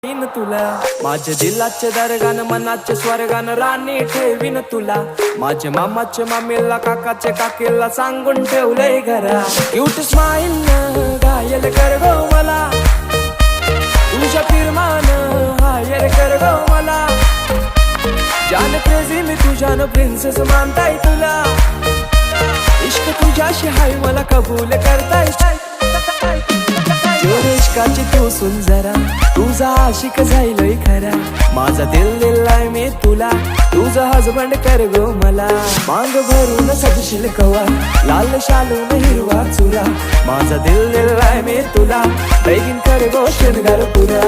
in तुला माझ्या दिलाचे दरगान मनाचे स्वर्गान राणी ठेवीन तुला माझ्या मामाचे मामीला काकाचे काकीला सांगून ठेवलंय घरा क्यूट स्माइल न घायल कर गो मला तुझ्या फिरमान हायर कर गो मला जान क्रेझी मी तुझ्यान प्रिन्सेस मानताय तुला इश्क तुझ्याशी हाय मला कबूल करताय इश्काची तू सुन जरा तुझा आशिक जाईलय खरा माझा दिल दिलाय मी तुला तुझा हजबंड कर गो मला मांग भरून सजशील कवा लाल शालून हिरवा चुरा माझा दिल दिलाय मी तुला बेगीन कर गो शृंगार पुरा